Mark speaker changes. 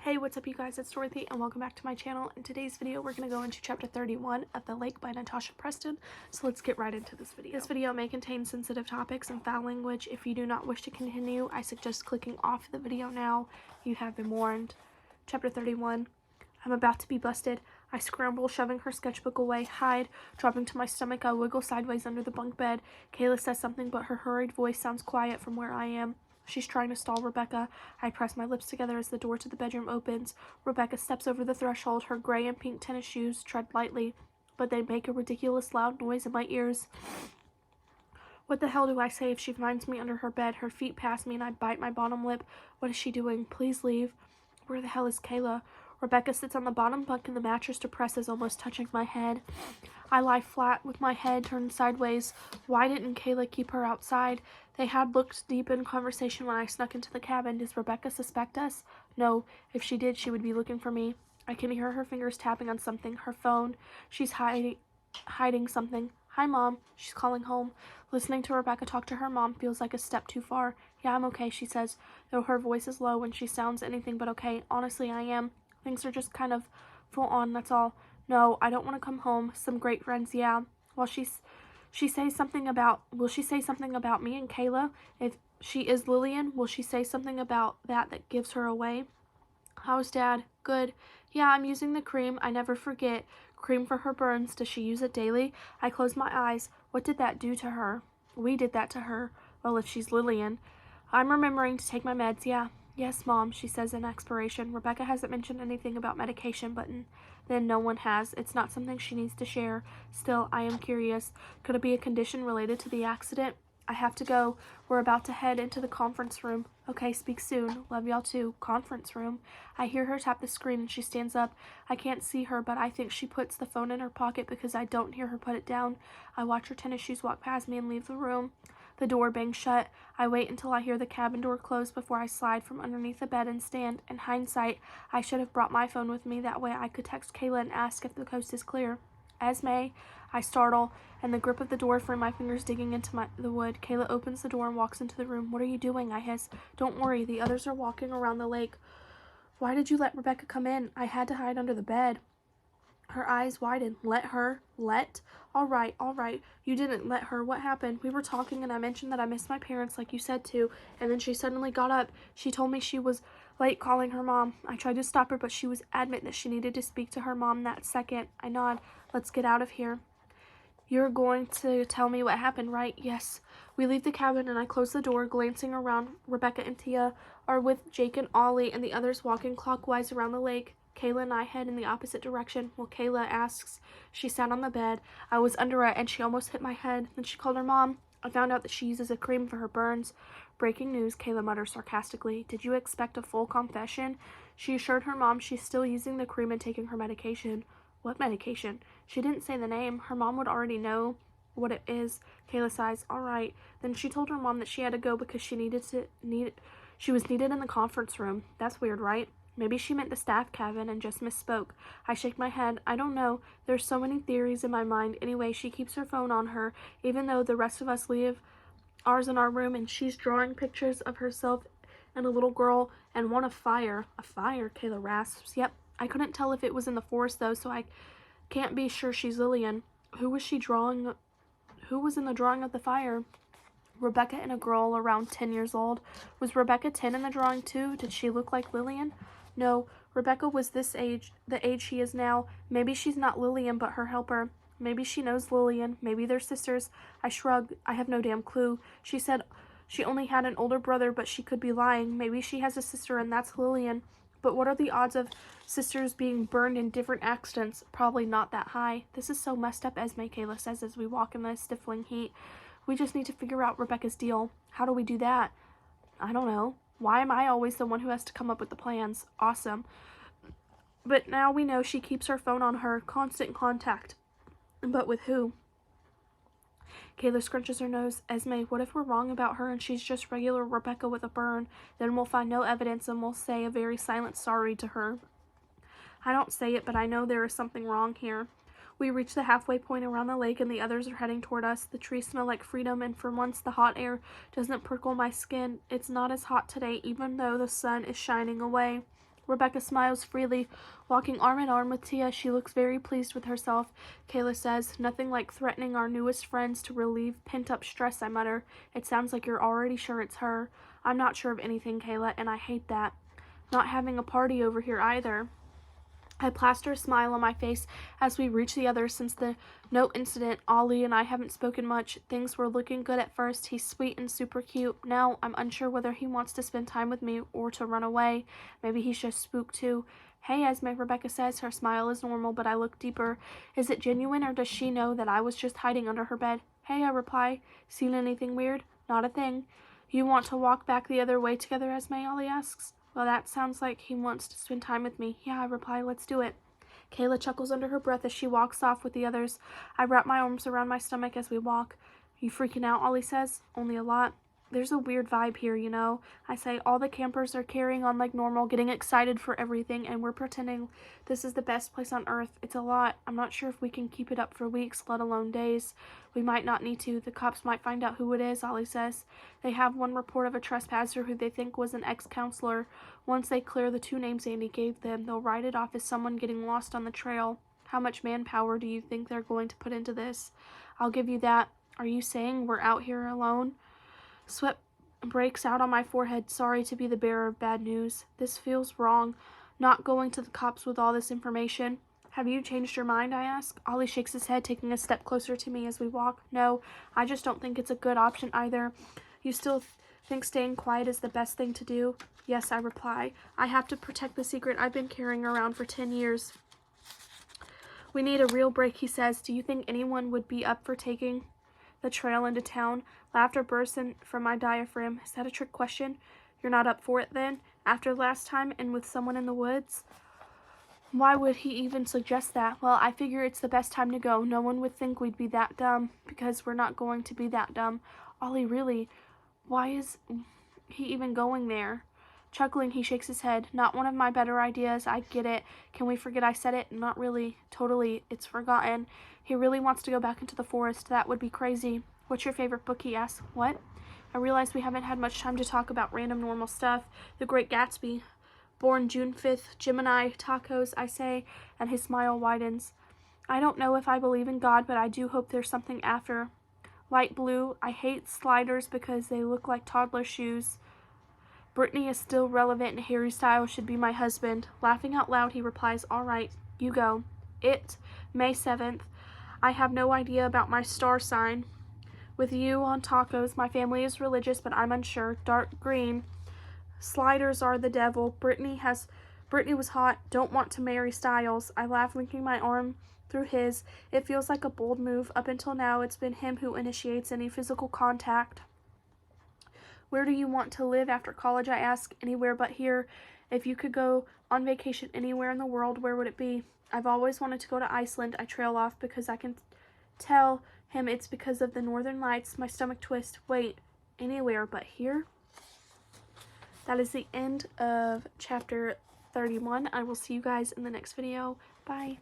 Speaker 1: Hey, what's up you guys, it's Dorothy and welcome back to my channel. In today's video, we're going to go into chapter 31 of The Lake by Natasha Preston. So let's get right into this video. This video may contain sensitive topics and foul language. If you do not wish to continue, I suggest clicking off the video now. You have been warned. Chapter 31. I'm about to be busted. I scramble, shoving her sketchbook away. Hide. Dropping to my stomach, I wiggle sideways under the bunk bed. Kayla says something, but her hurried voice sounds quiet from where I am. She's trying to stall Rebecca. I press my lips together as the door to the bedroom opens. Rebecca steps over the threshold. Her gray and pink tennis shoes tread lightly, but they make a ridiculous loud noise in my ears. What the hell do I say if she finds me under her bed? Her feet pass me and I bite my bottom lip. What is she doing? Please leave. Where the hell is Kayla? Rebecca sits on the bottom bunk and the mattress depresses, almost touching my head. I lie flat with my head turned sideways. Why didn't Kayla keep her outside? They had looked deep in conversation when I snuck into the cabin. Does Rebecca suspect us? No. If she did, she would be looking for me. I can hear her fingers tapping on something. Her phone. She's hiding something. Hi, Mom. She's calling home. Listening to Rebecca talk to her mom feels like a step too far. Yeah, I'm okay, she says, though her voice is low and she sounds anything but okay. Honestly, I am. Things are just kind of full on, that's all. No, I don't want to come home. Some great friends, yeah. Well, will she say something about me and Kayla? If she is Lillian, will she say something about that gives her away? How's Dad? Good. Yeah, I'm using the cream. I never forget. Cream for her burns. Does she use it daily? I close my eyes. What did that do to her? We did that to her. Well, if she's Lillian. I'm remembering to take my meds, yeah. Yes, Mom, she says in expiration. Rebecca hasn't mentioned anything about medication, but then no one has. It's not something she needs to share. Still, I am curious. Could it be a condition related to the accident? I have to go. We're about to head into the conference room. Okay, speak soon. Love y'all too. Conference room. I hear her tap the screen and she stands up. I can't see her, but I think she puts the phone in her pocket because I don't hear her put it down. I watch her tennis shoes walk past me and leave the room. The door bangs shut. I wait until I hear the cabin door close before I slide from underneath the bed and stand. In hindsight, I should have brought my phone with me. That way I could text Kayla and ask if the coast is clear. Esme, I startle, and the grip of the door frame my fingers digging into the wood. Kayla opens the door and walks into the room. What are you doing? I hiss. Don't worry, the others are walking around the lake. Why did you let Rebecca come in? I had to hide under the bed. Her eyes widen. Let her? Let? All right. You didn't let her. What happened? We were talking and I mentioned that I missed my parents like you said to, and then she suddenly got up. She told me she was late calling her mom. I tried to stop her, but she was adamant that she needed to speak to her mom that second. I nod. Let's get out of here. You're going to tell me what happened, right? Yes. We leave the cabin and I close the door, glancing around. Rebecca and Tia are with Jake and Ollie and the others walking clockwise around the lake. Kayla and I head in the opposite direction. Well, Kayla asks. She sat on the bed. I was under it and she almost hit my head. Then she called her mom. I found out that she uses a cream for her burns. Breaking news, Kayla mutters sarcastically. Did you expect a full confession? She assured her mom she's still using the cream and taking her medication. What medication? She didn't say the name. Her mom would already know what it is. Kayla sighs. All right. Then she told her mom that she had to go because she was needed in the conference room. That's weird, right? Maybe she meant the staff cabin and just misspoke. I shake my head. I don't know. There's so many theories in my mind. Anyway, she keeps her phone on her, even though the rest of us leave ours in our room, and she's drawing pictures of herself and a little girl and one of fire. A fire, Kayla rasps. Yep. I couldn't tell if it was in the forest, though, so I can't be sure she's Lillian. Who was in the drawing of the fire? Rebecca and a girl around 10 years old. Was Rebecca 10 in the drawing, too? Did she look like Lillian? No, Rebecca was the age she is now. Maybe she's not Lillian, but her helper. Maybe she knows Lillian. Maybe they're sisters. I shrug. I have no damn clue. She said she only had an older brother, but she could be lying. Maybe she has a sister and that's Lillian. But what are the odds of sisters being burned in different accidents? Probably not that high. This is so messed up, Esme, Kayla says as we walk in the stifling heat. We just need to figure out Rebecca's deal. How do we do that? I don't know. Why am I always the one who has to come up with the plans? Awesome. But now we know she keeps her phone on her, constant contact. But with who? Kayla scrunches her nose. Esme, what if we're wrong about her and she's just regular Rebecca with a burn? Then we'll find no evidence and we'll say a very silent sorry to her. I don't say it, but I know there is something wrong here. We reach the halfway point around the lake and the others are heading toward us. The trees smell like freedom and for once the hot air doesn't prickle my skin. It's not as hot today even though the sun is shining away. Rebecca smiles freely, walking arm in arm with Tia. She looks very pleased with herself. Kayla says, nothing like threatening our newest friends to relieve pent-up stress, I mutter. It sounds like you're already sure it's her. I'm not sure of anything, Kayla, and I hate that. Not having a party over here either. I plaster a smile on my face as we reach the others. Since the note incident, Ollie and I haven't spoken much. Things were looking good at first. He's sweet and super cute. Now I'm unsure whether he wants to spend time with me or to run away. Maybe he's just spooked too. Hey, Esme, Rebecca says. Her smile is normal, but I look deeper. Is it genuine, or does she know that I was just hiding under her bed? Hey, I reply. Seen anything weird? Not a thing. You want to walk back the other way together, Esme? Ollie asks. Well, that sounds like he wants to spend time with me. Yeah, I reply, let's do it. Kayla chuckles under her breath as she walks off with the others. I wrap my arms around my stomach as we walk. You freaking out, Ollie says. Only a lot. There's a weird vibe here, you know. I say all the campers are carrying on like normal, getting excited for everything, and we're pretending this is the best place on earth. It's a lot. I'm not sure if we can keep it up for weeks, let alone days. We might not need to. The cops might find out who it is, Ollie says. They have one report of a trespasser who they think was an ex-counselor. Once they clear the 2 names Andy gave them, they'll write it off as someone getting lost on the trail. How much manpower do you think they're going to put into this? I'll give you that. Are you saying we're out here alone? Sweat breaks out on my forehead. Sorry to be the bearer of bad news. This feels wrong. Not going to the cops with all this information. Have you changed your mind, I ask. Ollie shakes his head, taking a step closer to me as we walk. No, I just don't think it's a good option either. You still think staying quiet is the best thing to do? Yes, I reply. I have to protect the secret I've been carrying around for 10 years. We need a real break, he says. Do you think anyone would be up for taking the trail into town? Laughter bursts from my diaphragm. Is that a trick question? You're not up for it then? After last time and with someone in the woods? Why would he even suggest that? Well, I figure it's the best time to go. No one would think we'd be that dumb, because we're not going to be that dumb. Ollie, really? Why is he even going there? Chuckling, he shakes his head. Not one of my better ideas. I get it. Can we forget I said it? Not really. Totally. It's forgotten. He really wants to go back into the forest. That would be crazy. What's your favorite book? He asks. What? I realize we haven't had much time to talk about random normal stuff. The Great Gatsby. Born June 5th. Gemini. Tacos, I say, and his smile widens. I don't know if I believe in God, but I do hope there's something after. Light blue. I hate sliders because they look like toddler shoes. Brittany is still relevant and Harry Styles should be my husband. Laughing out loud, he replies, all right, you go. It, May 7th. I have no idea about my star sign. With you on tacos, my family is religious, but I'm unsure. Dark green. Sliders are the devil. Brittany was hot. Don't want to marry Styles. I laugh, linking my arm through his. It feels like a bold move. Up until now, it's been him who initiates any physical contact. Where do you want to live after college? I ask. Anywhere but here. If you could go on vacation anywhere in the world, where would it be? I've always wanted to go to Iceland. I trail off because I can tell him it's because of the northern lights. My stomach twists. Wait, anywhere but here? That is the end of chapter 31. I will see you guys in the next video. Bye.